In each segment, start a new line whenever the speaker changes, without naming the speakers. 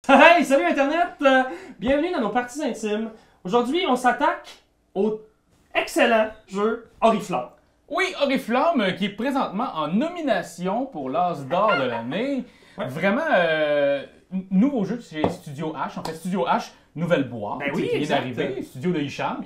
Hey, salut Internet! Bienvenue dans nos parties intimes. Aujourd'hui, on s'attaque au excellent jeu Oriflamme.
Oui, Oriflamme, qui est présentement en nomination pour l'As d'or de l'année.
Ouais.
Vraiment, nouveau jeu chez Studio H. En fait, Studio H, nouvelle boîte
Ben oui,
qui vient
exact.
d'arriver. Studio de Hicham,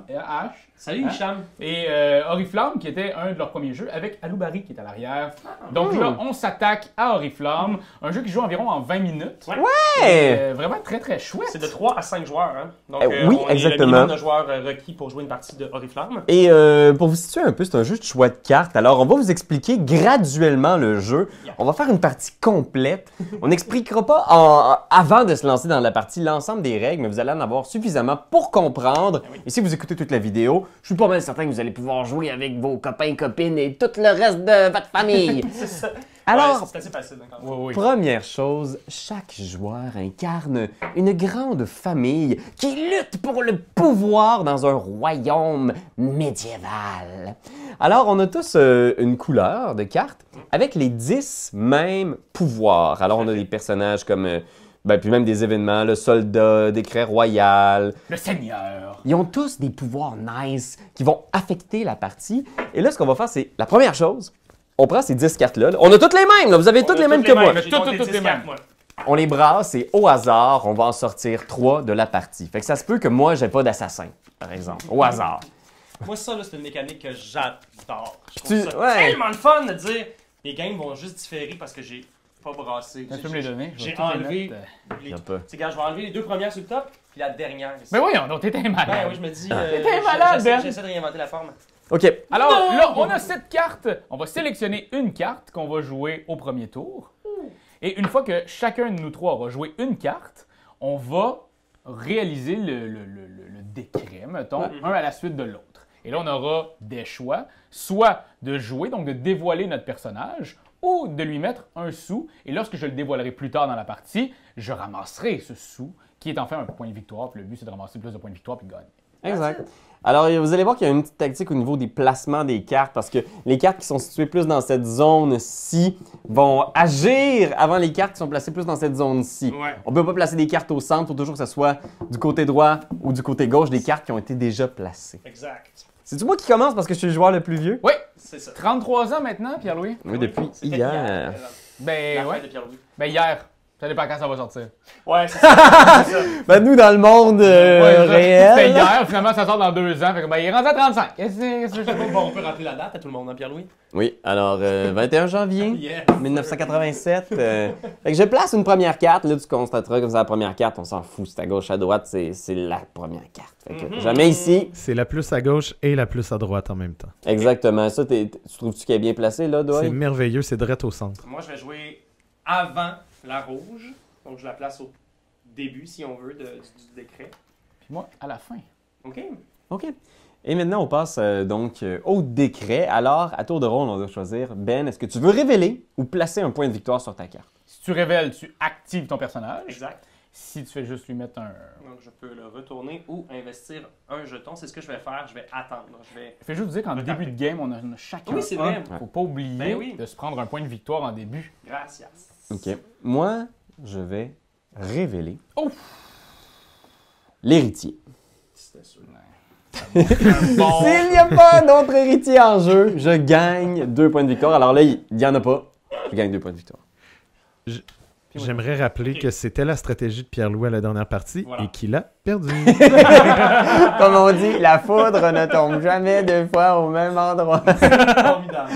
H.
Salut
Hein?
Hicham.
Et Oriflamme, qui était un de leurs premiers jeux, avec Aloubari qui est à l'arrière. Donc là, on s'attaque à Oriflamme, un jeu qui joue environ en 20 minutes.
Ouais.
Et, vraiment très très chouette.
C'est de 3 à 5 joueurs. Hein? Donc,
Oui,
on
exactement.
est le minimum de joueurs requis pour jouer une partie de Oriflamme.
Et pour vous situer un peu, c'est un jeu de choix de cartes. Alors, on va vous expliquer graduellement le jeu.
Yeah.
On va faire une partie complète. On n'expliquera pas avant de se lancer dans la partie l'ensemble des règles, mais vous allez en avoir suffisamment pour comprendre. Et si vous écoutez toute la vidéo, je suis pas mal certain que vous allez pouvoir jouer avec vos copains, copines et tout le reste de votre famille.
C'est ça.
Alors,
Ouais, c'est assez facile.
Oui, oui.
première chose, chaque joueur incarne une grande famille qui lutte pour le pouvoir dans un royaume médiéval. Alors, on a tous une couleur de carte avec les 10 mêmes pouvoirs. Alors, on a des personnages comme, puis même des événements, le soldat, décret royal.
Le Seigneur.
Ils ont tous des pouvoirs nice qui vont affecter la partie. Et là, ce qu'on va faire, c'est la première chose. On prend ces 10 cartes-là. On a toutes les mêmes, là. Vous avez toutes les mêmes que moi.
J'ai
Toutes
compté
les
10
mêmes.
cartes, moi.
On les brasse et au hasard, on va en sortir 3 de la partie. Fait que ça se peut que moi, j'ai pas d'assassin, par exemple. Au hasard.
Moi, ça, là, c'est une mécanique que j'adore. Je
Tu-
trouve ça
ouais.
tellement le fun de dire les games vont juste différer parce que j'ai pas brassé.
Tu peux me les donner? Je vais
J'ai
toutes les
enlevé.
mettre.
Les...
Y a pas.
C'est quand je vais enlever les 2 premières sur le top, puis la dernière. ici.
Mais voyons, donc t'étais malade.
Ben oui, je me dis.
T'es malade, Ben.
J'essaie de réinventer la forme.
OK.
Alors
Non!
là, on a cette carte. On va sélectionner une carte qu'on va jouer au premier tour. Et une fois que chacun de nous trois aura joué une carte, on va réaliser le décret, mettons, un à la suite de l'autre. Et là, on aura des choix, soit de jouer, donc de dévoiler notre personnage, ou de lui mettre un sou. Et lorsque je le dévoilerai plus tard dans la partie, je ramasserai ce sou, qui est en fait un point de victoire. Puis le but, c'est de ramasser plus de points de victoire puis de gagner.
Exact. Alors, vous allez voir qu'il y a une petite tactique au niveau des placements des cartes parce que les cartes qui sont situées plus dans cette zone-ci vont agir avant les cartes qui sont placées plus dans cette zone-ci.
Ouais.
On ne peut pas placer des cartes au centre, il faut toujours que ce soit du côté droit ou du côté gauche des cartes qui ont été déjà placées.
Exact.
C'est-tu moi qui commence parce que je suis le joueur le plus vieux?
Oui,
C'est ça.
33 ans maintenant, Pierre-Louis.
Oui, depuis
C'était
hier.
Ben
La
ouais.
fête de Pierre-Louis.
Ben hier. Ça dépend quand ça va sortir.
Ouais, c'est ça. C'est ça.
Ben, nous, dans le monde
C'était
réel.
hier, finalement ça sort dans 2 ans. Fait que ben il est rendu à 35. Qu'est-ce que c'est?
Bon, on peut rappeler la date à tout le monde, hein, Pierre-Louis?
Oui, alors 21 janvier.
Yes.
1987. Fait que je place une première carte. Là, tu constateras comme c'est la première carte. On s'en fout. C'est à gauche, à droite. C'est la première carte. Fait que jamais ici.
C'est la plus à gauche et la plus à droite en même temps.
Exactement. Ça, tu trouves-tu qu'elle est bien placée, là,
C'est
Doy?
merveilleux, c'est direct au centre.
Moi, je vais jouer avant la rouge. Donc, je la place au début, si on veut, du décret.
Puis moi, à la fin.
OK?
OK. Et maintenant, on passe au décret. Alors, à tour de rôle, on doit choisir. Ben, est-ce que tu veux révéler ou placer un point de victoire sur ta carte?
Si tu révèles, tu actives ton personnage.
Exact.
Si tu fais juste lui mettre un.
Donc, je peux le retourner ou investir un jeton. C'est ce que je vais faire. Je vais attendre. Je vais...
Fais juste dire qu'en début de game, on a chacun.
Oui, c'est
un.
vrai.
Faut pas oublier
Ben oui.
de se prendre un point de victoire en début.
Gracias.
OK. Moi, je vais révéler
Oh!
l'héritier.
C'était sûr.
Bon.
S'il n'y a pas d'autre héritier en jeu, je gagne 2 points de victoire. Alors là, il n'y en a pas. Je gagne 2 points de victoire.
J'aimerais rappeler que c'était la stratégie de Pierre-Louis à la dernière partie
Voilà.
et qu'il a perdu.
Comme on dit, la foudre ne tombe jamais 2 fois au même endroit.
Formidable.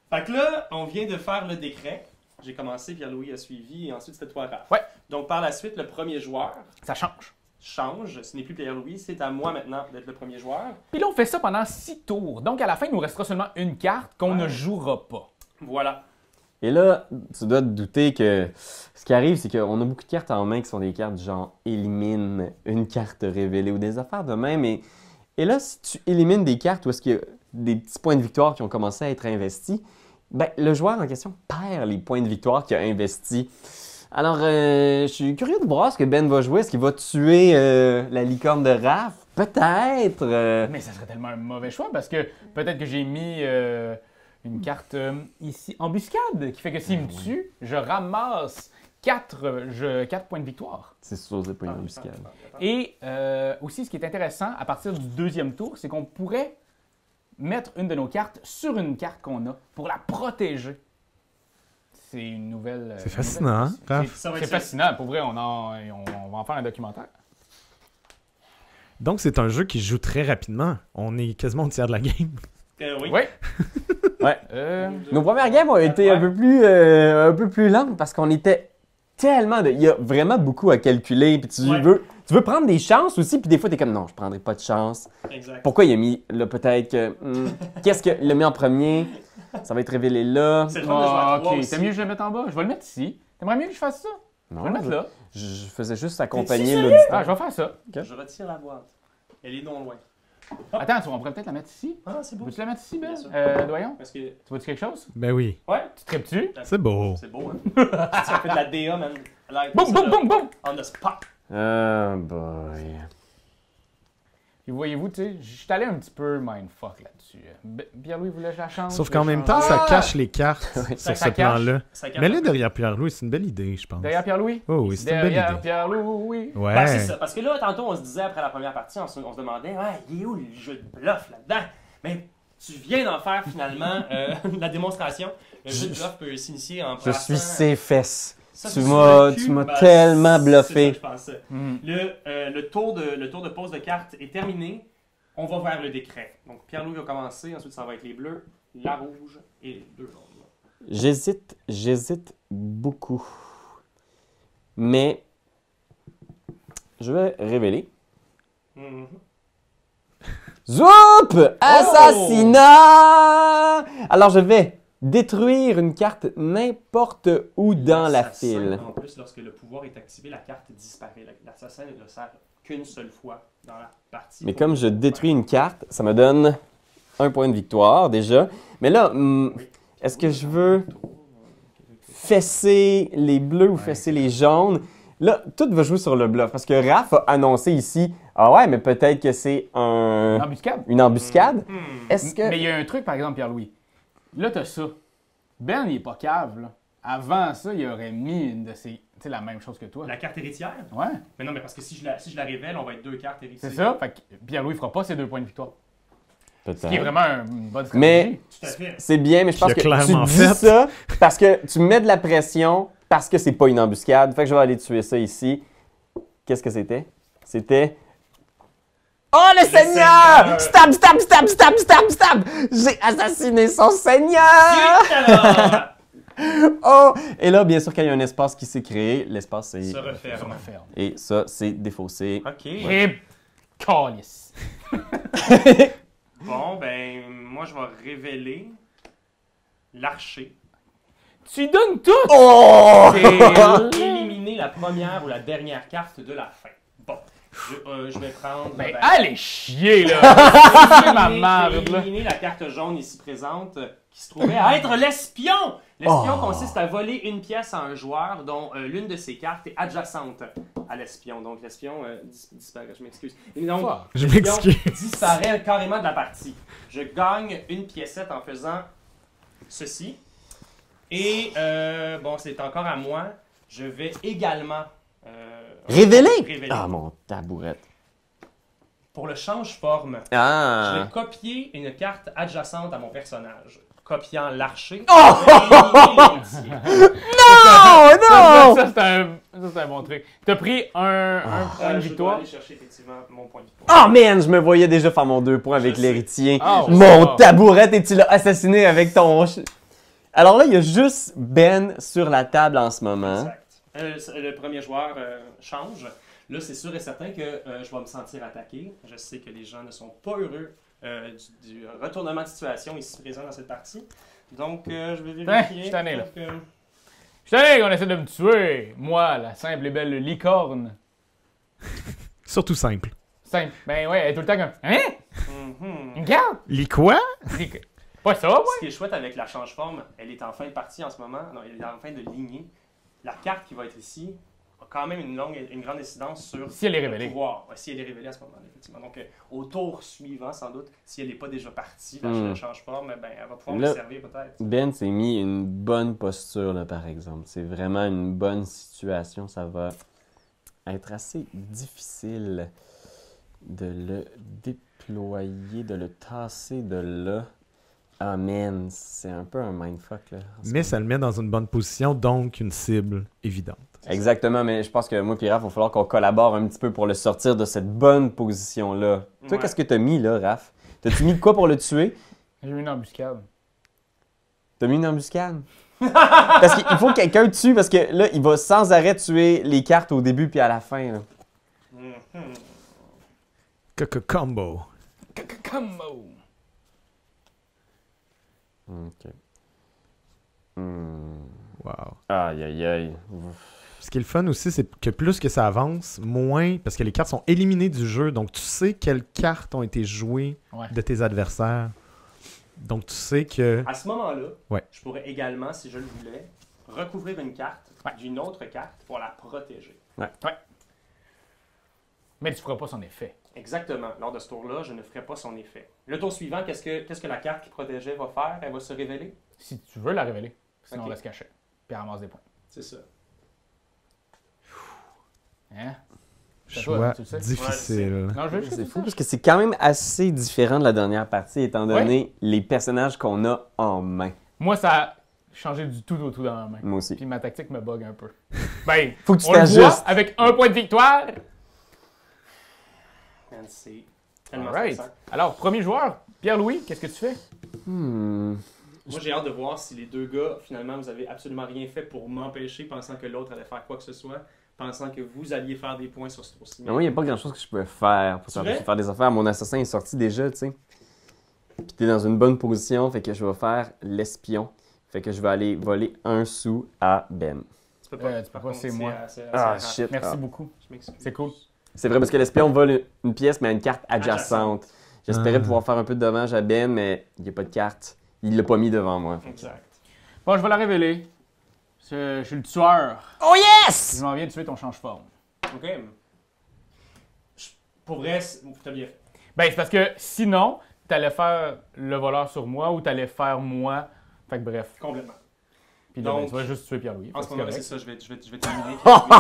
Fait que là, on vient de faire le décret. J'ai commencé, Pierre-Louis a suivi, et ensuite c'était toi, Raph.
Ouais.
Donc, par la suite, le premier joueur
Ça change.
change. Ce n'est plus Pierre-Louis, c'est à moi maintenant d'être le premier joueur.
Puis là, on fait ça pendant 6 tours. Donc à la fin, il nous restera seulement une carte qu'on ne jouera pas.
Voilà.
Et là, tu dois te douter que ce qui arrive, c'est qu'on a beaucoup de cartes en main qui sont des cartes du genre élimine une carte révélée ou des affaires de même. Et là, si tu élimines des cartes où est-ce qu'il y a des petits points de victoire qui ont commencé à être investis, ben, le joueur en question perd les points de victoire qu'il a investis. Alors, je suis curieux de voir ce que Ben va jouer. Est-ce qu'il va tuer la licorne de Raph? Peut-être.
Mais ça serait tellement un mauvais choix parce que peut-être que j'ai mis une carte ici, embuscade, qui fait que s'il me tue, je ramasse 4 points de victoire.
C'est supposé pas inambuscade.
Et aussi, ce qui est intéressant, à partir du deuxième tour, c'est qu'on pourrait mettre une de nos cartes sur une carte qu'on a pour la protéger. C'est une nouvelle...
C'est fascinant, hein, Raph?
C'est fascinant. Pour vrai, on va en faire un documentaire.
Donc, c'est un jeu qui se joue très rapidement. On est quasiment au tiers de la game.
Oui.
Ouais.
Ouais.
Euh,
Nos premières games ont été un peu plus lentes parce qu'on était tellement de... Il y a vraiment beaucoup à calculer. Puis tu veux prendre des chances aussi. Puis des fois, t'es comme, non, je prendrai pas de chance.
Exact.
Pourquoi il a mis là, peut-être que... qu'est-ce qu'il a mis en premier? Ça va être révélé là.
C'est le fun de jouer à trois
ok,
aussi.
c'est mieux que je le mette en bas. Je vais le mettre ici. T'aimerais mieux que je fasse ça? Je vais le mettre là.
Je faisais juste accompagner
T'es-tu
l'auditeur.
Ah, je vais faire ça.
Je retire la boîte. Elle est non loin.
Attends, on pourrait peut-être la mettre ici.
Ah, c'est beau.
Veux-tu la mettre ici, Ben?
Bien sûr.
Doyon?
Parce que...
Tu vois-tu quelque chose?
Ben oui.
Ouais.
Tu tripes-tu?
C'est beau.
C'est beau, hein? Ça fait de la DA, man. Like,
Boum,
ça,
boum,
là,
boum, boum!
On the spot.
Ah, boy.
Et voyez-vous, tu sais, je suis allé un petit peu mindfuck là-dessus. Pierre-Louis voulait que je la change.
Sauf
je
qu'en
vais
même
changer.
temps, ça cache les cartes sur
Ça
ce
cache.
plan-là.
Ça capte
Mais
un
là,
peu.
derrière Pierre-Louis, c'est une belle idée, je pense.
Derrière Pierre-Louis?
Oh oui, c'est une belle
Derrière
idée.
Pierre-Louis.
Ouais.
Ben, c'est ça. Parce que là, tantôt, on se disait après la première partie, on se demandait, ah, il est où le jeu de bluff là-dedans? Mais tu viens d'en faire finalement la démonstration. Le jeu de bluff peut s'initier en
Je
brassant-
suis ses fesses.
Ça,
Tu
c'est
m'as-
sur le cul,
tu m'as
ben,
tellement
c'est
bluffé.
ça que je pensais.
Mhm.
Le tour de pose de cartes est terminé. On va vers le décret. Donc, Pierre-Louis va commencer. Ensuite, ça va être les bleus, la rouge et les deux jaunes.
J'hésite beaucoup. Mais je vais révéler.
Mhm.
Zoup! Assassinat! Alors, je vais détruire une carte n'importe où dans la
L'assassin,
file.
En plus, lorsque le pouvoir est activé, la carte disparaît. L'assassin ne le sert qu'une seule fois dans la partie.
Mais comme je détruis une carte, ça me donne un point de victoire déjà. Mais là, est-ce que je veux fesser les bleus ou fesser les jaunes? Là, tout va jouer sur le bluff. Parce que Raph a annoncé ici, ah ouais, mais peut-être que c'est
Embuscade.
une embuscade.
Hmm.
Est-ce que...
Mais il y a un truc, par exemple, Pierre-Louis. Là, t'as ça. Ben, il est pas cave, là. Avant ça, il aurait mis une de ses... Tu sais, la même chose que toi.
La carte héritière?
Ouais,
Mais non, mais parce que si je la révèle, on va être deux cartes héritières.
c'est ça. Fait que Pierre-Louis fera pas ses 2 points de victoire. Ce qui est
Peut-être.
vraiment une bonne stratégie.
Mais
Tout à fait.
c'est bien, mais je pense
Il
que
a
tu
clairement
dis
fait.
ça parce que tu mets de la pression parce que c'est pas une embuscade. Fait que je vais aller tuer ça ici. Qu'est-ce que c'était? C'était... Oh, le Seigneur!
Seigneur!
Stab, stab, stab, stab, stab, stab! J'ai assassiné son Seigneur!
Alors,
Oh! Et là, bien sûr, quand il y a un espace qui s'est créé, l'espace
se
c'est...
referme.
Ferme.
Et ça, c'est défaussé.
OK.
Et... Calice.
Bon, ben, moi, je vais révéler l'archer.
Tu donnes tout!
Oh!
C'est-
Éliminer la première ou la dernière carte de la fin. Bon, je vais prendre...
Ben,
ben,
allez chier, là! C'est ma
je vais
merde, là.
éliminer la carte jaune ici présente qui se trouvait à être l'espion! L'espion
Oh.
consiste à voler une pièce à un joueur dont l'une de ses cartes est adjacente à l'espion. Donc l'espion disparaît, je m'excuse. Et donc,
Fuck.
Je
l'espion
m'excuse.
disparaît carrément de la partie. Je gagne une piécette en faisant ceci. Et bon, c'est encore à moi. Je vais également
Révélé? Ah, mon tabourette.
Pour le change-forme, je
Ah!
vais copier une carte adjacente à mon personnage. Copiant l'archer.
Oh! Non! Non!
Ça, c'est un bon truc. T'as pris un point de
Je dois
victoire.
aller chercher effectivement mon point de victoire.
Oh man, je me voyais déjà faire mon 2 points avec
Je sais.
l'héritier.
Oh,
Mon
oh.
tabourette et tu l'as assassiné avec ton... Alors là, il y a juste Ben sur la table en ce moment.
Exact. Le premier joueur change. Là, c'est sûr et certain que je vais me sentir attaqué. Je sais que les gens ne sont pas heureux du retournement de situation ici présent dans cette partie. Donc, je vais vérifier.
je suis tanné, là.
Donc,
Je savais qu'on essaie de me tuer. Moi, la simple et belle licorne.
Surtout simple.
Simple. Ben ouais, elle est tout le temps comme... Hein?
mhm.
Une carte?
Les quoi?
Pas ça, ouais?
Ce qui est chouette avec la change-forme, elle est en fin de partie en ce moment. Non, elle est en fin de lignée. La carte qui va être ici a quand même une grande incidence sur
Si elle est
le
révélée.
pouvoir. Ouais, si elle est révélée à ce moment-là, effectivement. Donc, au tour suivant, sans doute, si elle n'est pas déjà partie, la ne change pas, mais ben, elle va pouvoir me
Là,
servir peut-être.
Ben s'est mis une bonne posture, là, par exemple. C'est vraiment une bonne situation. Ça va être assez difficile de le déployer, de le tasser de là. Ah, man, c'est un peu un mindfuck, là.
Mais ça le met dans une bonne position, donc une cible évidente.
Exactement, mais je pense que moi et Raph, il va falloir qu'on collabore un petit peu pour le sortir de cette bonne position-là. Toi,
Ouais.
qu'est-ce que t'as mis, là, Raph? T'as-tu mis de quoi pour le tuer?
J'ai eu une embuscade.
T'as mis une embuscade? Parce qu'il faut que quelqu'un tue, parce que là, il va sans arrêt tuer les cartes au début puis à la fin, là.
Mhm.
Combo.
Combo!
OK.
Wow.
Aïe, aïe, aïe.
Ce qui est le fun aussi, c'est que plus que ça avance, moins, parce que les cartes sont éliminées du jeu, donc tu sais quelles cartes ont été jouées
Ouais.
de tes adversaires. Donc tu sais que...
À ce moment-là,
Ouais.
je pourrais également, si je le voulais, recouvrir une carte
Ouais.
d'une autre carte pour la protéger.
Mais tu feras pas son effet.
Exactement. Lors de ce tour-là, je ne ferai pas son effet. Le tour suivant, qu'est-ce que la carte qui protégeait va faire? Elle va se révéler?
Si tu veux la révéler. Sinon,
Ok.
on reste caché. Puis elle ramasse des points.
C'est ça.
Hein? C'est
Choix
toi, tu le sais.
difficile.
Non, je veux juste
C'est
dire
fou
ça.
parce que c'est quand même assez différent de la dernière partie, étant donné les personnages qu'on a en main.
Moi, ça a changé du tout au tout dans ma main.
Moi aussi.
Puis ma tactique me bug un peu. Ben,
Faut que tu
on le voit
t'ajustes.
avec un point de victoire.
Man, c'est tellement
Alright.
stressant.
Alors, premier joueur, Pierre-Louis, qu'est-ce que tu fais?
Moi, j'ai hâte de voir si les deux gars, finalement, vous avez absolument rien fait pour m'empêcher, pensant que l'autre allait faire quoi que ce soit, pensant que vous alliez faire des points sur ce tour-ci.
Mais moi, il n'y a pas grand-chose que je pouvais faire pour
C'est vrai?
faire des affaires. Mon assassin est sorti déjà, tu sais. Puis t'es dans une bonne position, fait que je vais faire l'espion. Fait que je vais aller voler un sou à Ben.
Tu peux pas,
tu peux
par
pas,
contre,
c'est moi.
Ah,
rare.
shit.
Merci
Ah.
beaucoup.
Je m'excuse.
C'est cool.
C'est vrai parce que l'espion vole une pièce, mais à une carte adjacente. J'espérais
Ah.
pouvoir faire un peu de dommage à Ben, mais il n'y a pas de carte. Il l'a pas mis devant moi.
Exact.
Bon, je vais la révéler. Je suis le tueur.
Oh yes!
Je m'en viens de tuer ton change-forme.
OK. Pour vrai, t'as bien fait.
Ben, c'est parce que sinon, t'allais faire le voleur sur moi ou t'allais faire moi. Fait que bref.
Complètement.
Puis là, ben,
Donc,
tu vas juste tuer Pierre-Louis.
En
Fait
ce
que
moment-là,
c'est
c'est
correct.
ça, je vais terminer.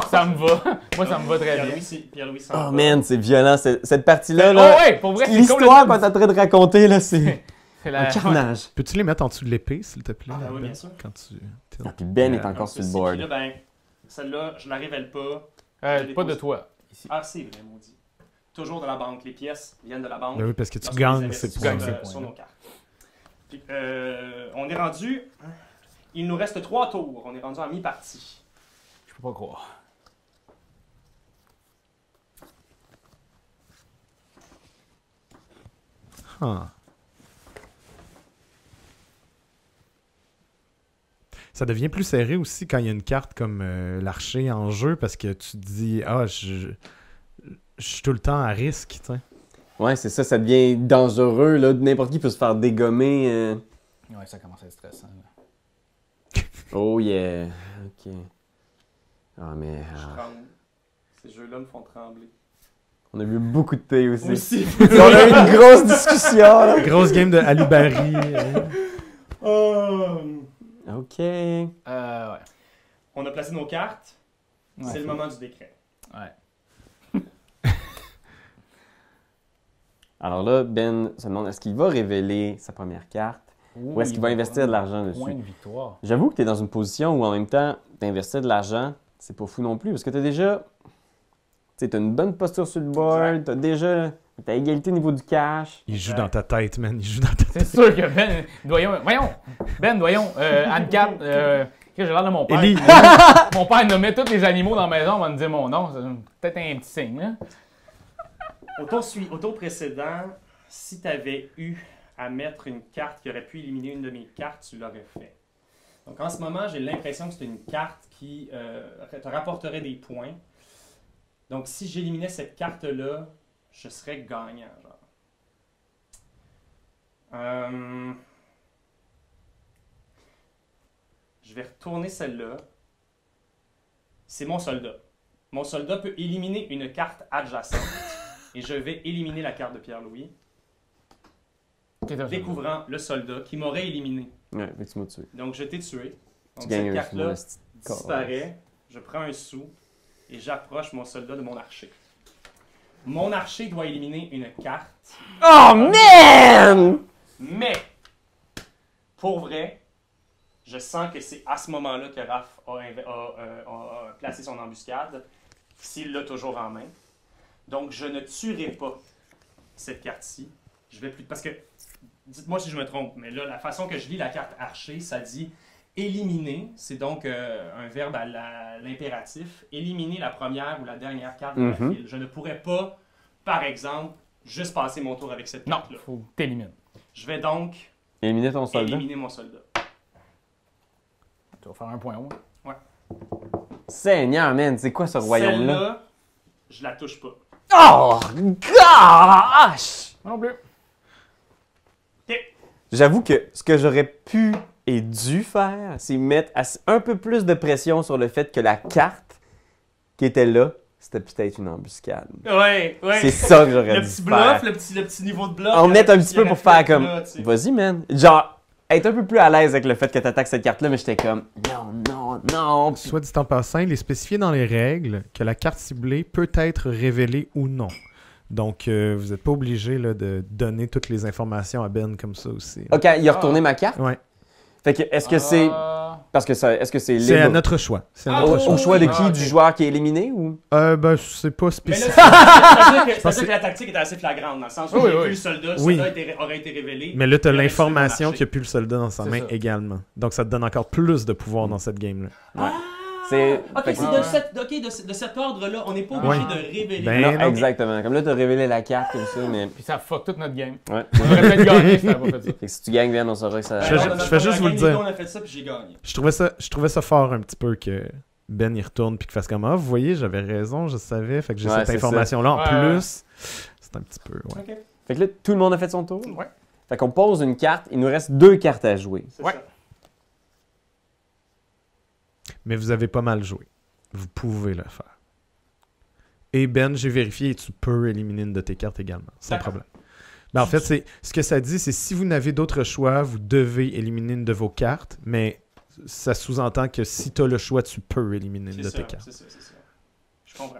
Ça me va. Moi, ça me va très bien.
Pierre-Louis s'en
Oh
va.
man, c'est violent. Cette partie-là,
Oh
là,
ouais, pour vrai, c'est
l'histoire
complètement...
qu'on est en train de raconter, là, c'est
C'est
un carnage.
Peux-tu les mettre en dessous de l'épée, s'il te plaît?
Ah, oui,
Ben,
bien sûr.
Quand tu...
Ah, puis Ben est
Ah,
encore sur le
Ceci,
board.
puis là, ben, celle-là, je la révèle pas.
Pas de toi. Ici.
Ah, c'est vrai, maudit. Toujours de la banque. Les pièces viennent de la banque.
Ben oui, parce que tu
Lorsque
gagnes
les
ces
investis
points.
gagnes
sur,
ces points,
sur
là.
nos cartes. Puis, on est rendu... Il nous reste 3 tours. On est rendu en mi-partie.
Je peux pas croire.
Ah. Ça devient plus serré aussi quand il y a une carte comme l'archer en jeu parce que tu te dis je suis tout le temps à risque, tu sais.
Ouais, c'est ça, ça devient dangereux, là. N'importe qui peut se faire dégommer.
Ouais, ça commence à être stressant. Là.
Oh yeah. Ok. Ah, mais.
Je tremble. Ces jeux-là me font trembler.
On a vu beaucoup de thé aussi.
Aussi.
On a eu une grosse discussion, là.
Grosse game de Alubari.
Ok.
Ouais.
On a placé nos cartes.
Ouais.
C'est le moment du décret.
Ouais.
Alors là, Ben se demande est-ce qu'il va révéler sa première carte ou est-ce qu'il va investir de l'argent dessus?
Point de victoire.
J'avoue que tu es dans une position où en même temps, d'investir de l'argent, c'est pas fou non plus parce que tu as déjà. Tu as une bonne posture sur le board, tu as déjà. T'as égalité au niveau du cash.
Il joue dans ta tête, man. Il joue dans ta tête.
C'est sûr que Ben, voyons, Anne-Cap, j'ai l'air de mon père.
Ellie.
Mon père nommait tous les animaux dans la maison, on va me dire mon nom, c'est peut-être un petit signe. Hein?
Au tour précédent, si tu avais eu à mettre une carte qui aurait pu éliminer une de mes cartes, tu l'aurais fait. Donc en ce moment, j'ai l'impression que c'est une carte qui te rapporterait des points. Donc si j'éliminais cette carte-là, je serais gagnant. Genre. Je vais retourner celle-là. C'est mon soldat. mon soldat peut éliminer une carte adjacente. Et je vais éliminer la carte de Pierre-Louis, découvrant le soldat qui m'aurait éliminé.
Ouais, fait que tu m'as tué.
Donc, je t'ai tué.
Tu
Donc,
gagnes
cette
un
carte-là
sou,
disparaît. Je prends un sou et j'approche mon soldat de mon archer. Mon archer doit éliminer une carte.
Oh man!
Mais, pour vrai, je sens que c'est à ce moment-là que Raph a placé son embuscade, s'il l'a toujours en main. Donc, je ne tuerai pas cette carte-ci. Je vais plus... Parce que, dites-moi si je me trompe, mais là, la façon que je lis la carte archer, ça dit éliminer. C'est donc un verbe à l'impératif. Éliminer la première ou la dernière carte de la file. Je ne pourrais pas, par exemple, juste passer mon tour avec cette
Non,
carte-là.
faut que t'élimines.
Je vais donc
Éliminer ton soldat.
éliminer mon soldat.
Tu vas faire un point haut.
Seigneur, man, c'est quoi ce royaume-là?
Celle-là, je la touche pas.
Oh, gosh!
Non plus.
Ok.
J'avoue que ce que j'aurais pu et dû faire, c'est mettre un peu plus de pression sur le fait que la carte qui était là, c'était peut-être une embuscade.
Ouais.
C'est ça que j'aurais
Le
dû
petit
faire.
bluff, le petit niveau de bluff.
En mettre un petit peu pour faire comme,
Là, tu sais.
vas-y, man. Genre, être un peu plus à l'aise avec le fait que t'attaques cette carte-là, mais j'étais comme, non.
Soit dit en passant, il est spécifié dans les règles que la carte ciblée peut être révélée ou non. Donc, vous n'êtes pas obligé là, de donner toutes les informations à Ben comme ça aussi.
Ok, il a retourné ma carte.
Ouais.
Fait que, est-ce que c'est. Parce que ça, est-ce que c'est
C'est à
libre
notre choix. C'est à
Ah,
notre
oui,
au choix de
oui.
qui?
Ah,
Du
ok.
joueur qui est éliminé ou?
Ben, c'est pas
Mais là,
spécifique.
c'est-à-dire que la tactique est assez flagrante, dans le sens où
Oui,
j'ai
oui.
vu le soldat,
Oui.
aurait été révélé.
Mais là, tu as
Il aurait
l'information
tué
qu'il n'y a plus le soldat dans sa
C'est
main
ça.
également. Donc, ça te donne encore plus de pouvoir dans cette game-là.
C'est.
Ok,
fait
c'est
que-
de cet ordre-là, on n'est pas
Ah,
obligé
ouais.
de révéler.
Ben,
Non,
non.
exactement. Comme là, t'as révélé la carte comme ça, mais.
Puis ça fuck toute notre game.
Ouais.
On aurait peut-être gagné si t'avais pas fait ça.
Fait que si tu gagnes bien, on saura que ça.
Je fais juste vous le dire.
On a fait ça puis j'ai gagné.
Je trouvais ça fort un petit peu que Ben y retourne puis qu'il fasse comme, ah, vous voyez, j'avais raison, je savais, fait que j'ai
Ouais,
cette
c'est ça.
information-là en
Ouais,
plus. C'est un petit peu, ouais.
Ok,
Fait que là, tout le monde a fait son tour?
Ouais.
Fait qu'on pose une carte, il nous reste 2 cartes à jouer.
c'est
Ouais.
ça.
Mais vous avez pas mal joué. Vous pouvez le faire. Et Ben, j'ai vérifié et tu peux éliminer une de tes cartes également, sans
D'accord.
problème. Ben, en fait, ce que ça dit, c'est si vous n'avez d'autre choix, vous devez éliminer une de vos cartes, mais ça sous-entend que si tu as le choix, tu peux éliminer une de
C'est
tes
ça,
cartes.
c'est ça, c'est ça. Je comprends.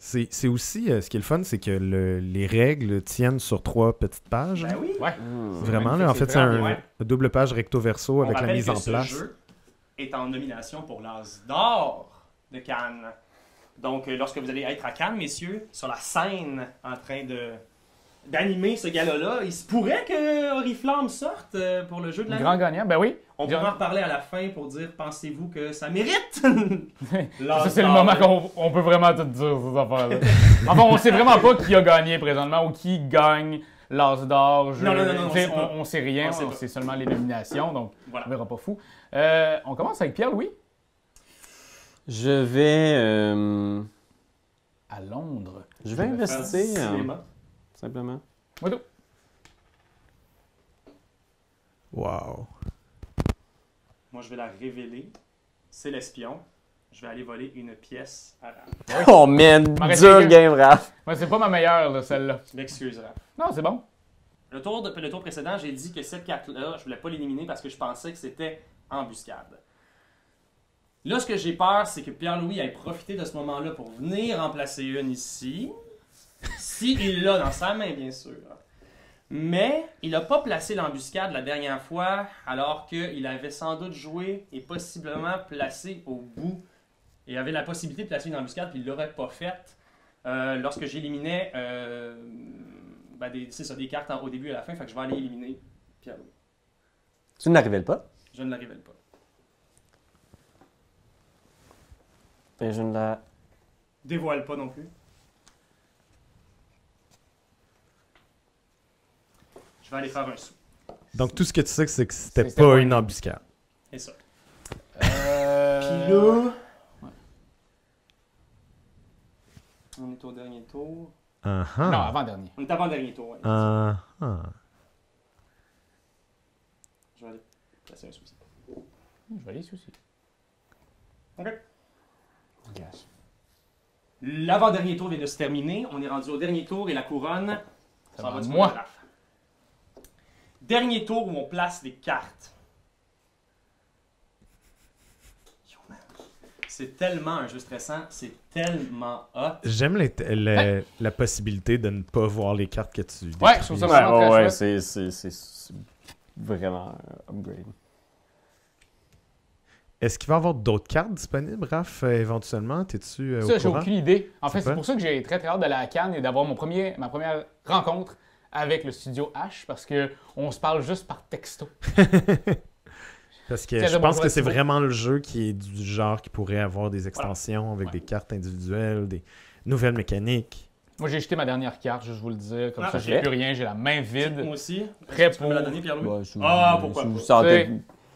C'est aussi, ce qui est le fun, c'est que les règles tiennent sur 3 petites pages.
Ben oui.
Ouais.
Vraiment,
magnifique,
là, en
c'est
fait, c'est
vraiment
un
bien.
double page recto-verso
On
avec la
rappelle
mise
que
en
ce
place.
jeu est en nomination pour l'As d'or de Cannes. Donc, lorsque vous allez être à Cannes, messieurs, sur la scène en train d'animer ce gala-là, il se pourrait que Oriflamme sorte pour le jeu de l'année.
Grand gagnant, ben oui.
On pourra en reparler à la fin pour dire, pensez-vous que ça mérite? L'As
Ça, c'est le
d'or.
moment qu'on peut vraiment tout dire, ces affaires-là. Enfin, on sait vraiment pas qui a gagné présentement ou qui gagne l'As d'or.
Non, on
Tu sais,
sait pas.
on sait rien,
On sait pas.
c'est seulement les nominations, donc
Voilà.
on verra pas fou. On commence avec Pierre-Louis.
Je vais.
À Londres.
Je vais investir,
Cinéma.
simplement.
Moi tout.
Wow.
Moi, je vais la révéler. C'est l'espion. Je vais aller voler une pièce à Raph.
Oh man,
M'arrête
dur
les gars.
game, Raph.
Moi, c'est pas ma meilleure, là, celle-là.
Je m'excuse, Raph.
Non, c'est bon.
Le tour précédent, j'ai dit que cette carte-là, je voulais pas l'éliminer parce que je pensais que c'était embuscade. Là, ce que j'ai peur, c'est que Pierre-Louis ait profité de ce moment-là pour venir en placer une ici. S'il l'a dans sa main, bien sûr. Mais il n'a pas placé l'embuscade la dernière fois, alors qu'il avait sans doute joué et possiblement placé au bout. Il avait la possibilité de placer une embuscade, puis il ne l'aurait pas faite lorsque j'éliminais c'est ça, des cartes au début et à la fin. Fait que je vais aller éliminer Pierre-Louis.
Tu ne la révèles pas?
Je ne la révèle pas.
Et je ne la.
Dévoile pas non plus. Je vais aller faire un sou.
Donc, tout ce que tu sais, c'est que c'était
C'était
pas
pas
une
une-
embuscade.
C'est ça.
Puis
Puis là, on est au dernier tour.
Ah
Non,
ah.
avant-dernier.
On est avant-dernier tour, ouais.
Ah ah.
Je vais aller placer un sou.
Je vais aller ici aussi.
OK. L'avant-dernier tour vient de se terminer. On est rendu au dernier tour et la couronne, ça va du
moi.
côté de Raph. Dernier tour où on place les cartes. Yo, man. C'est tellement un jeu stressant, c'est tellement hot.
J'aime la possibilité de ne pas voir les cartes que tu détruis.
Ouais, je trouve ça vraiment très chouette.
c'est vraiment un upgrade.
Est-ce qu'il va y avoir d'autres cartes disponibles, Raph, éventuellement? T'es-tu au
Ça, j'ai
courant?
aucune idée. En fait,
C'est
c'est pour ça que j'ai très hâte d'aller à Cannes et d'avoir ma première rencontre avec le studio H parce qu'on se parle juste par texto.
Parce que
Tiens,
je pense que c'est
Thibaut.
vraiment le jeu qui est du genre qui pourrait avoir des extensions avec
Ouais.
des cartes individuelles, des nouvelles mécaniques.
Moi, j'ai jeté ma dernière carte, juste vous le dire. Comme
Ah,
ça,
ok.
j'ai plus rien, j'ai la main vide.
Moi aussi.
Prêt
Est-ce que tu peux
pour-
me la donner, Pierre-Louis?
Bah,
Pourquoi
si vous
pas?
sentez-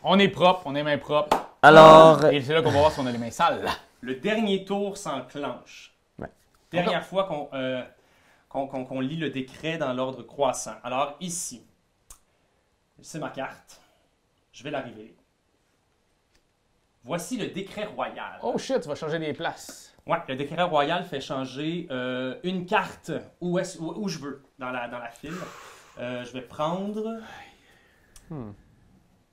On est propre, on est main propre.
Alors,
Et c'est là qu'on va voir si on a les mains sales.
Le dernier tour s'enclenche.
Ouais.
Dernière fois qu'on lit le décret dans l'ordre croissant. Alors ici, c'est ma carte. Je vais la révéler. Voici le décret royal.
Oh shit, tu vas changer des places.
Ouais, le décret royal fait changer une carte où je veux dans la file. Je vais prendre.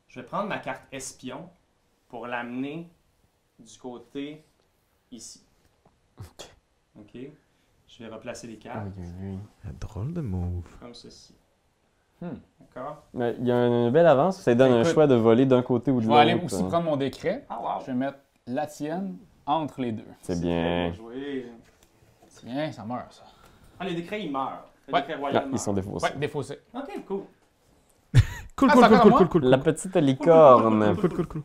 Je vais prendre ma carte espion pour l'amener du côté ici. OK. Je vais replacer les cartes
Drôle de move.
comme ceci.
Hmm.
D'accord?
Mais il y a une belle avance, ça donne un
Écoute,
choix de voler d'un côté ou de
Je
l'autre.
vais aller aussi prendre mon décret.
Ah, wow!
Je vais mettre la tienne entre les deux.
C'est bien.
Bien joué.
Tiens, ça meurt, ça.
Ah, le décret, il meurt. Le
Ouais.
décret
Ah,
royal
ils
meurt.
sont défaussés.
Ouais, défaussé.
OK, cool.
Cool,
Ah,
cool,
c'est
cool,
encore
cool,
à
cool, cool,
La petite licorne.
cool, cool, cool.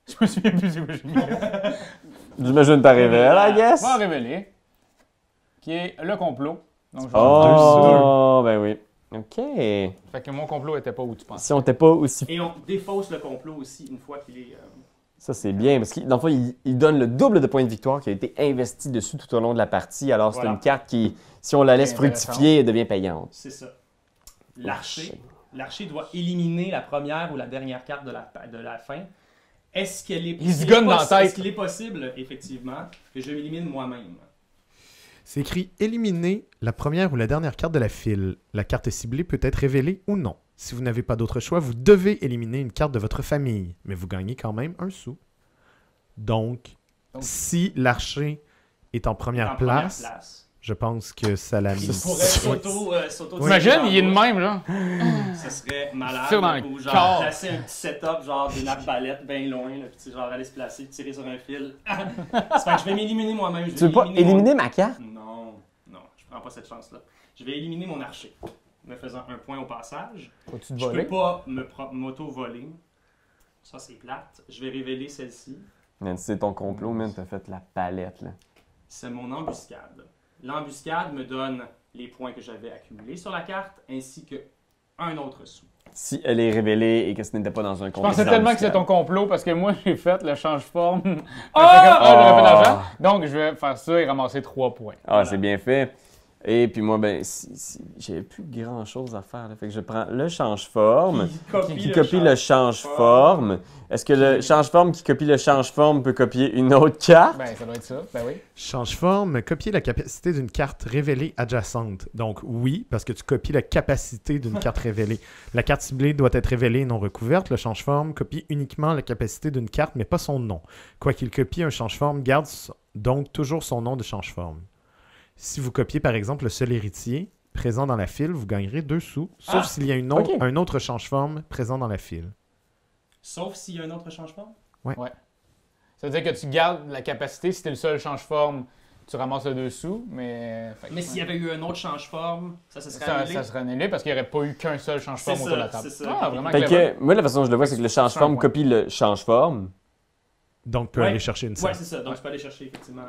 Je me souviens plus de quoi j'ai mis.
J'imagine ta révèle, I guess.
On va révéler. Qui est le complot. Donc, je vais
Oh, ben oui. OK.
Fait que mon complot était pas où tu penses.
Si on n'était pas aussi...
Et on défausse le complot aussi une fois qu'il est...
Ça, c'est bien, parce que dans le fond, il donne le double de points de victoire qui a été investi dessus tout au long de la partie. Alors, c'est
Voilà.
une carte qui, si on la laisse
Très intéressante.
fructifier, elle devient payante.
C'est ça. L'archer doit éliminer la première ou la dernière carte de la fin. Est-ce qu'elle est
Il se gonne dans la tête.
Est-ce qu'il est possible, effectivement, que je m'élimine moi-même?
C'est écrit « Éliminer la première ou la dernière carte de la file. La carte ciblée peut être révélée ou non. Si vous n'avez pas d'autre choix, vous devez éliminer une carte de votre famille, mais vous gagnez quand même un sou. Donc, si l'archer est en première
En première
place, je pense que ça l'a mis.
Il pourrait s'auto
Imagine, il est de même, genre.
Ça serait malade.
Tire dans le
Ou genre
corps.
placer un petit setup, genre d'une arbalète bien loin, là, puis genre aller se placer, tirer sur un fil. C'est fait que je vais m'éliminer moi-même. Je
Tu
vais
veux pas éliminer ma carte?
Non, je prends pas cette chance-là. Je vais éliminer mon archer, me faisant un point au passage.
Faut-tu te
Je peux
voler?
pas m'auto-voler. Ça, c'est plate. Je vais révéler celle-ci.
Man, c'est ton complot, man, t'as fait la palette, là.
C'est mon embuscade. L'embuscade me donne les points que j'avais accumulés sur la carte, ainsi que un autre sou.
Si elle est révélée et que ce n'était pas dans un
Je
complot.
pensais tellement que c'était ton complot parce que moi, j'ai fait le change-forme.
Ah!
J'aurais fait l'argent. Donc, je vais faire ça et ramasser 3 points.
Ah, c'est bien fait. Et puis moi, ben, j'avais plus grand chose à faire. Là. Fait que je prends le change-forme qui copie le change-forme. Est-ce que le change-forme qui copie le change-forme peut copier une autre carte?
Ben, ça doit être ça. Ben oui.
Change-forme, copier la capacité d'une carte révélée adjacente. Donc oui, parce que tu copies la capacité d'une carte révélée. La carte ciblée doit être révélée et non recouverte. Le change-forme copie uniquement la capacité d'une carte, mais pas son nom. Quoi qu'il copie, un change-forme garde donc toujours son nom de change-forme. Si vous copiez par exemple le seul héritier présent dans la file, vous gagnerez 2 sous, sauf s'il y a un autre change-forme présent dans la file.
Sauf s'il y a un autre change-forme?
Ça veut dire que tu gardes la capacité. Si t'es le seul change-forme, tu ramasses le 2 sous. Mais
S'il y avait eu un autre change-forme, ça serait
ça,
annulé?
ça serait annulé parce qu'il n'y aurait pas eu qu'un seul change-forme
C'est
autour de la
ça,
table.
c'est ça.
Ah, vraiment
Fait
clever.
que, moi, la façon dont je le vois, c'est que le change-forme
point.
copie le change-forme.
Donc peut
Ouais.
aller chercher une
Ouais,
salle.
c'est ça. Donc, je peux aller chercher effectivement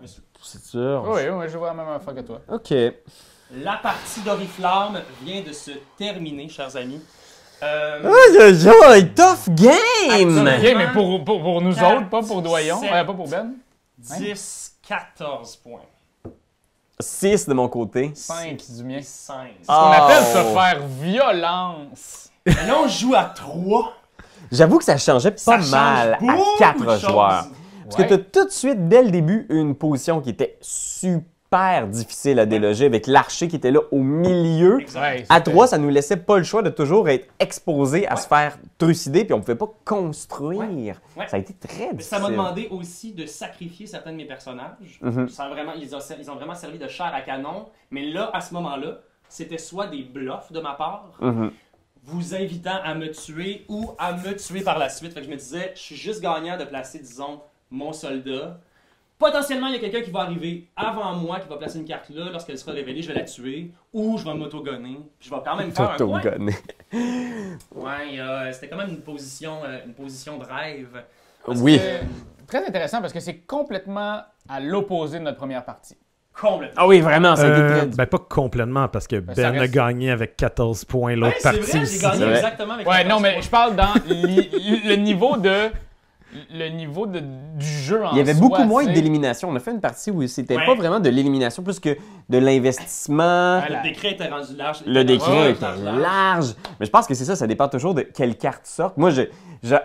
un sou.
C'est sûr?
Oui, oui, je vois la même affaire que toi.
OK.
La partie d'Oriflamme vient de se terminer, chers amis.
Aïe, aïe, aïe, tough game!
Ok, mais pour nous
4,
autres, pas pour Doyon,
7,
pas pour Ben.
10, 14 points.
6 de mon côté.
5 du mien.
5.
On appelle se faire violence.
Mais là, on joue à 3.
J'avoue que ça changeait pas mal à 4 joueurs. Parce que tu as tout de suite, dès le début, une position qui était super difficile à déloger avec l'archer qui était là au milieu.
Ouais,
À
c'était-
3, ça nous laissait pas le choix de toujours être exposé à se faire trucider, puis on pouvait pas construire.
Ouais.
Ça a été très difficile.
Ça m'a demandé aussi de sacrifier certains de mes personnages.
Mhm.
Ils ont vraiment servi de chair à canon. Mais là, à ce moment-là, c'était soit des bluffs de ma part,
Mhm.
vous invitant à me tuer ou à me tuer par la suite. Fait que je me disais, je suis juste gagnant de placer, disons, mon soldat. Potentiellement, il y a quelqu'un qui va arriver avant moi, qui va placer une carte là. Lorsqu'elle sera révélée, je vais la tuer. Ou je vais m'auto-gonner. Puis je vais quand même faire un point.
Auto-gonné.
Ouais, c'était quand même une position de rêve. Parce
Oui.
que-
Très intéressant parce que c'est complètement à l'opposé de notre première partie.
Complètement.
Ah oui, vraiment, ça a été très
Ben, pas complètement, parce que
ça
Ben a
reste-
gagné avec 14 points l'autre
Ouais, c'est
partie
vrai, j'ai
aussi.
gagné
C'est vrai.
exactement avec
Ouais,
la
non, mais
first
je parle dans le niveau du jeu en
Il y avait
soi,
beaucoup moins
tu sais.
d'élimination. On a fait une partie où c'était
Ouais.
pas vraiment de l'élimination, plus que de l'investissement.
Voilà.
Le décret était rendu large.
Le décret
Ouais,
était large. Mais je pense que c'est ça dépend toujours de quelle carte sorte. Moi, j'ai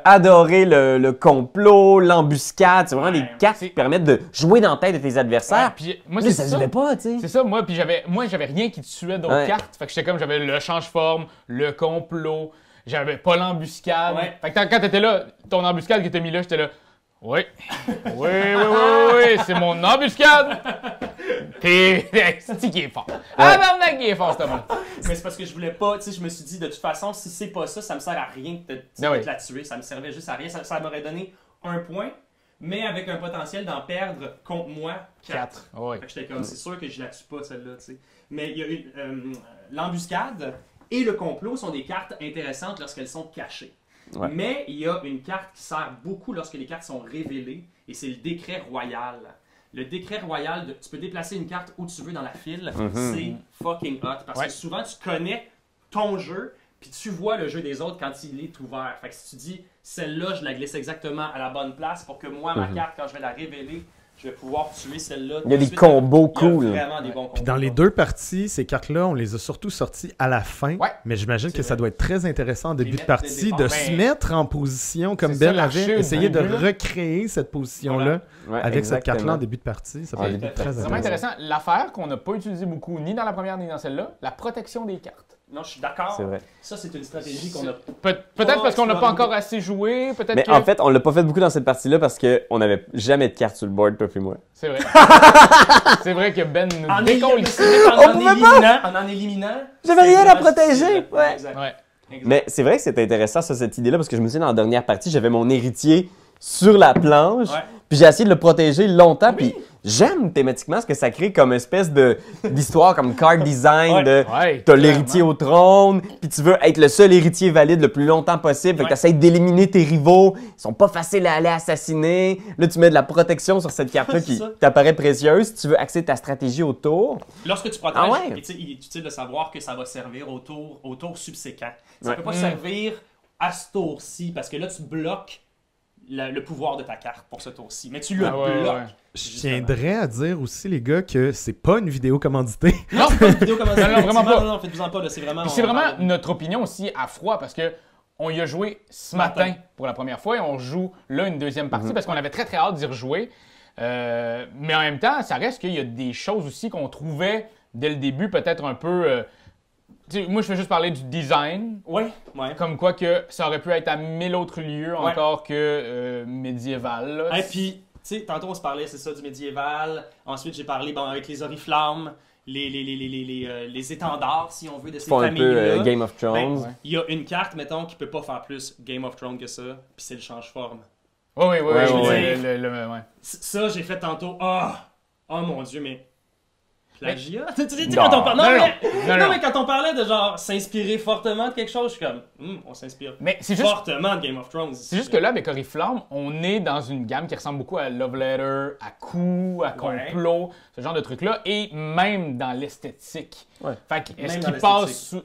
adoré le complot, l'embuscade. C'est vraiment
Ouais.
des cartes qui permettent de jouer dans la tête de tes
Ouais,
adversaires.
puis moi,
Là,
c'est
ça se
ça.
jouait pas, tu sais.
C'est ça, moi, puis j'avais rien qui tuait d'autres
Ouais.
cartes. Fait que j'étais comme, j'avais le change-forme, le complot, j'avais pas l'embuscade.
Ouais.
Fait que quand t'étais là, ton embuscade qui était mis là, j'étais là, oui, oui, c'est mon embuscade. C'est qui est fort. Ah, non, qui est fort, ce moment.
Mais c'est parce que je voulais pas, tu sais, je me suis dit, de toute façon, si c'est pas ça, ça me sert à rien de
Ah oui.
te la tuer. Ça me servait juste à rien. Ça m'aurait donné un point, mais avec un potentiel d'en perdre contre moi 4.
Oui.
Fait que j'étais comme, c'est sûr que je la tue pas, celle-là, tu sais. Mais il y a eu l'embuscade et le complot sont des cartes intéressantes lorsqu'elles sont cachées.
Ouais.
Mais il y a une carte qui sert beaucoup lorsque les cartes sont révélées, et c'est le décret royal. Le décret royal, tu peux déplacer une carte où tu veux dans la file, c'est fucking hot. Parce
Ouais.
que souvent, tu connais ton jeu, puis tu vois le jeu des autres quand il est ouvert. Fait que si tu dis, celle-là, je la glisse exactement à la bonne place pour que moi, ma carte, quand je vais la révéler, je vais pouvoir tuer celle-là.
Il y a
tout de
des
suite.
combos
Il y a
cool.
vraiment des bons combos.
Puis dans les deux parties, ces cartes-là, on les a surtout sorties à la fin.
Ouais.
Mais j'imagine
C'est
que ça
vrai.
doit être très intéressant en début de
mettre dès le
partie
départ.
de
Ben,
se mettre en position comme
c'est ça,
Ben
l'archer
avait,
au
essayer de
début, là.
recréer cette position-là
Ouais,
avec cette carte-là en
exactement.
début de partie. Ça peut
Ouais,
être
début de
très
partie.
C'est vraiment
intéressant.
intéressant. L'affaire qu'on n'a pas utilisé beaucoup, ni dans la première ni dans celle-là, la protection des cartes.
Non, je suis d'accord.
C'est vrai.
Ça, c'est une stratégie qu'on a.
Peut-être parce qu'on n'a pas
explorer.
encore assez joué, peut-être
Mais
que...
en fait, on l'a pas fait beaucoup dans cette partie-là parce qu'on n'avait jamais de cartes sur le board, toi et moi.
C'est vrai. C'est vrai que Ben
En,
nous décolle ici.
en éliminant.
J'avais
c'est
rien à
vraiment
protéger,
difficile.
ouais.
Exact.
Ouais.
Exact.
Mais c'est vrai que c'était intéressant, ça, cette idée-là, parce que je me souviens, dans la dernière partie, j'avais mon héritier sur la planche,
Ouais.
puis j'ai essayé de le protéger longtemps,
Oui.
puis j'aime thématiquement ce que ça crée comme espèce d'histoire, comme card design,
Ouais.
de
Ouais,
t'as l'héritier au trône, puis tu veux être le seul héritier valide le plus longtemps possible, fait que
Ouais.
t'essayes d'éliminer tes rivaux, ils sont pas faciles à aller assassiner, là tu mets de la protection sur cette carte-là
C'est
qui
ça.
t'apparaît précieuse, tu veux axer ta stratégie autour.
Lorsque tu protèges,
Ah ouais?
et tu sais, il est utile de savoir que ça va servir au tour subséquent. Ça
Ouais.
ne peut pas servir à ce tour-ci, parce que là, tu bloques le pouvoir de ta carte pour ce tour-ci. Mais tu le
Ah ouais,
bloques.
ouais.
Je tiendrais à dire aussi, les gars, que c'est pas une vidéo commanditée.
Non, c'est pas une vidéo comme ça.
Non, vraiment pas.
Non, faites-vous-en pas. Là, c'est vraiment.
Puis c'est
on
vraiment
parle de-
notre opinion aussi à froid parce que on y a joué ce matin pour la première fois et on joue là une deuxième partie parce qu'on avait très très hâte d'y rejouer. Mais en même temps, ça reste qu'il y a des choses aussi qu'on trouvait dès le début peut-être un peu. Tu sais, moi, je vais juste parler du design.
Oui, ouais.
Comme quoi que ça aurait pu être à 1000 autres lieux
Ouais.
encore que médiéval. là.
Et puis, tu sais, tantôt on se parlait, c'est ça, du médiéval. Ensuite, j'ai parlé avec les oriflammes, les étendards, si on veut, de ces
Font un peu
familles-là.
Game of Thrones.
Ben, il y a une carte, mettons, qui peut pas faire plus Game of Thrones que ça, puis c'est le change-forme.
Oui, oui, oui.
Ouais,
je veux
ouais.
dire, ouais.
Ça, j'ai fait tantôt. Oh mon Dieu, mais. Plagiat? Tu sais,
Non.
quand on parle.
Non,
Non,
non.
mais quand on parlait de genre s'inspirer fortement de quelque chose, je suis comme. On s'inspire
Mais c'est juste
fortement de Game of Thrones.
C'est juste que là, avec Oriflamme, on est dans une gamme qui ressemble beaucoup à Love Letter, à Coup, à Complot, ce genre de trucs-là, et même dans l'esthétique.
Ouais.
Fait que, est-ce
Même
qu'il
dans
passe sous.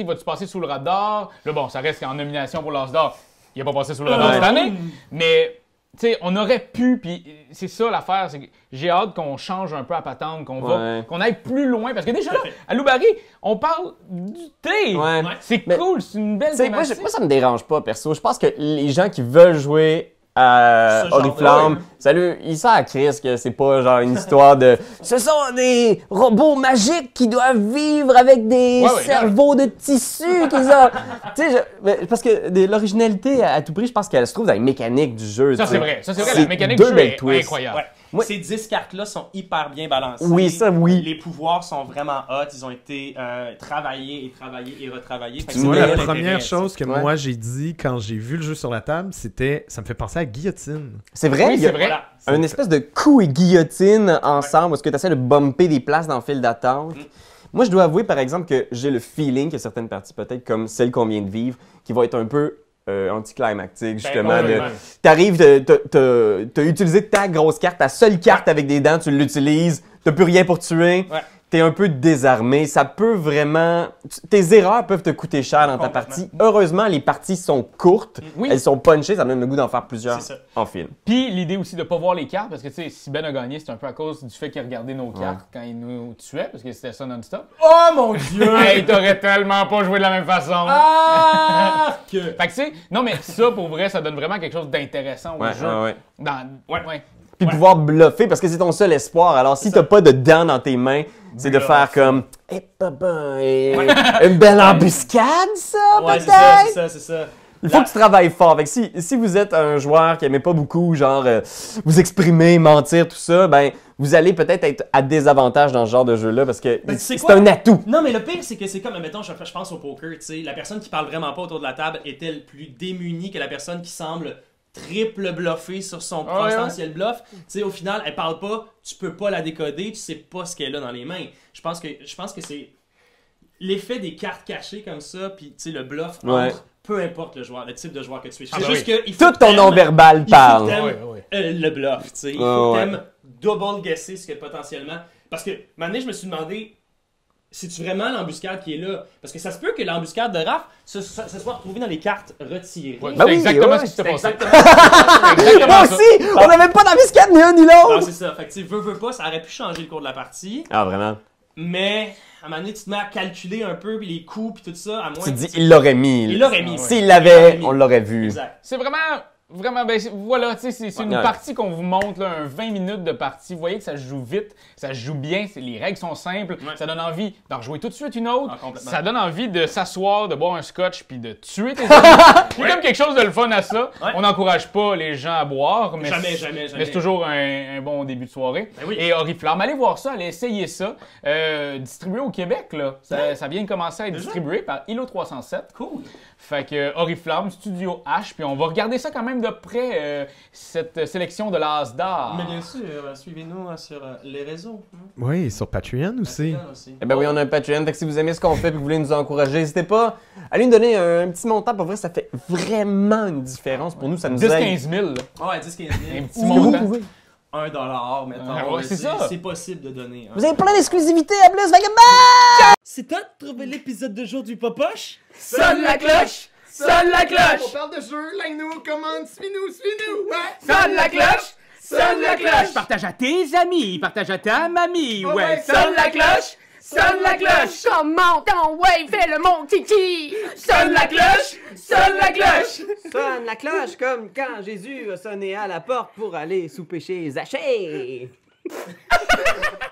Va-tu passer sous le radar? Là, bon, ça reste qu'en nomination pour l'As d'or, il n'a pas passé sous le radar
Ouais.
cette année, mais. Tu sais, on aurait pu, puis c'est ça l'affaire, c'est que j'ai hâte qu'on change un peu à patente,
Ouais.
qu'on aille plus loin. Parce que déjà, là, à Loubari, on parle du thé.
Ouais.
C'est
Mais-
cool, c'est une belle
Tu sais, moi,
thématique.
moi, ça me dérange pas, perso. Je pense que les gens qui veulent jouer à
Ce genre
Oriflamme.
de-
Salut, il sait à Chris que c'est pas genre une histoire de ce sont des robots magiques qui doivent vivre avec des
Ouais,
cerveaux de tissu qu'ils ont. Tu sais, parce que l'originalité à tout prix, je pense qu'elle se trouve dans les mécaniques du jeu.
Ça,
tu
c'est
sais.
vrai. Ça, c'est vrai.
C'est
La mécanique
deux
du jeu
belles
est
twists.
incroyable.
Ouais.
Moi-
Ces 10 cartes-là sont hyper bien balancées.
Oui, ça, oui.
Les pouvoirs sont vraiment hot. Ils ont été travaillés et retravaillés. Fait que
Tu
c'est
Moi,
vois,
là
la
l'intérêt,
première
tu sais.
chose que
Ouais.
moi j'ai dit quand j'ai vu le jeu sur la table, c'était ça me fait penser à Guillotine.
C'est vrai,
Oui,
il y a
c'est vrai.
Voilà.
un espèce de coup et guillotine ensemble, parce que tu essaies de bumper des places dans le fil d'attente. Moi, je dois avouer, par exemple, que j'ai le feeling que certaines parties, peut-être comme celle qu'on vient de vivre, qui vont être un peu anticlimactique, justement.
ouais, ouais.
T'arrives, t'as utilisé ta grosse carte, ta seule carte avec des dents, tu l'utilises, t'as plus rien pour tuer.
Ouais.
T'es un peu désarmé, ça peut vraiment... Tes erreurs peuvent te coûter cher dans ta
Complètement.
partie. Heureusement, les parties sont courtes,
Oui.
elles sont punchées, ça me donne le goût d'en faire plusieurs
C'est ça.
en film.
Puis l'idée aussi de pas voir les cartes, parce que tu sais, si Ben a gagné, c'est un peu à cause du fait qu'il regardait nos cartes quand il nous tuait, parce que c'était ça non-stop.
Oh mon dieu!
Hey, t'aurais tellement pas joué de la même façon.
Arc!
Fait que tu sais, non mais ça pour vrai, ça donne vraiment quelque chose d'intéressant au
Ouais,
jeu.
ouais, ouais.
Ouais.
Puis
Ouais.
pouvoir bluffer, parce que c'est ton seul espoir. Alors, si t'as pas de dents dans tes mains, c'est de faire comme... Eh, papa, une belle embuscade, ça,
Ouais, c'est
peut-être?
ça, c'est ça, c'est ça.
Il faut que tu travailles fort. Fait que si vous êtes un joueur qui aimait pas beaucoup, genre, vous exprimer, mentir, tout ça, ben, vous allez peut-être être à désavantage dans ce genre de jeu-là, parce que
Ben, tu sais
c'est
quoi?
un atout.
Non, mais le pire, c'est que c'est comme, admettons, je pense au poker, tu sais, la personne qui parle vraiment pas autour de la table est-elle plus démunie que la personne qui semble triple bluffé sur son
Ah ouais,
potentiel bluff? Tu sais, au final, elle parle pas, tu peux pas la décoder, tu sais pas ce qu'elle a dans les mains. Je pense que c'est l'effet des cartes cachées comme ça, puis tu sais, le bluff
Ouais.
entre, peu importe le joueur, le type de joueur que tu es.
Ah,
C'est
bah
juste
oui.
que il faut
Tout
que
ton
t'aimes-
non-verbal
il faut
parle.
que t'aimes
Ouais.
le bluff, tu sais. Il
Ouais,
faut que
ouais.
t'aimes double guesser ce que potentiellement... Parce que, maintenant, je me suis demandé, c'est-tu vraiment l'embuscade qui est là? Parce que ça se peut que l'embuscade de Raph se soit retrouvée dans les cartes retirées.
Ouais,
Ben
c'est
oui,
exactement
ouais,
ce qui s'est
C'est
passé.
exactement
Exactement
Moi
ça.
aussi! On n'avait pas d'embuscade ni un ni
Non,
l'autre!
c'est ça. Fait que, tu sais, veux pas, ça aurait pu changer le cours de la partie.
Ah, vraiment?
Mais, à un moment donné, tu te mets à calculer un peu, puis les coups, puis tout ça, à moins
Tu te
que
dis, il l'aurait mis.
Il l'aurait mis.
S'il
Il
l'avait,
l'aurait mis.
on l'aurait vu.
Exact.
C'est vraiment, ben voilà, tu sais, c'est une
Ouais.
partie qu'on vous montre, là, un 20 minutes de partie. Vous voyez que ça se joue vite, ça se joue bien, les règles sont simples,
Ouais.
ça donne envie d'en rejouer tout de suite une autre.
Ah, complètement.
Ça donne envie de s'asseoir, de boire un scotch puis de tuer tes amis. Il y a comme quelque chose de le fun à ça.
Ouais.
On n'encourage pas les gens à boire, mais
Jamais,
c'est-
jamais,
mais
jamais.
c'est toujours un bon début de soirée.
Ben oui.
Et Oriflamme, allez voir ça, allez essayer ça. Distribué au Québec, là. Ça vient de commencer à être
Déjà?
distribué par Ilo 307.
Cool.
Fait que Oriflamme, Studio H, puis on va regarder ça quand même de près, cette sélection de l'As d'art.
Mais bien sûr, suivez-nous sur les réseaux.
Oui, sur Patreon aussi.
Aussi.
Eh ben oui, on a un Patreon, fait que si vous aimez ce qu'on fait et que vous voulez nous encourager, n'hésitez pas à lui donner un petit montant. Pour vrai, ça fait vraiment une différence. Pour nous, ça nous aide.
10-15 000, là.
Ouais, 10-15 000.
Un petit
Est-ce que vous
montant.
pouvez?
$1, mettons.
Ah ouais, c'est ça.
C'est possible de donner. hein.
Vous avez plein d'exclusivités à plus, fait que bah!
C'est toi de trouver l'épisode de jour du Popoche?
Sonne la cloche! Sonne la cloche!
parle de jeu, like-nous, commande, suis-nous, ouais!
Sonne la cloche! Sonne la cloche!
Partage à tes amis, partage à ta mamie, ouais.
Sonne la cloche! Sonne la cloche!
Comment ton wave fait le mon kiki?
Sonne la cloche! Sonne la cloche!
Sonne la cloche comme quand Jésus a sonné à la porte pour aller souper chez Zachée.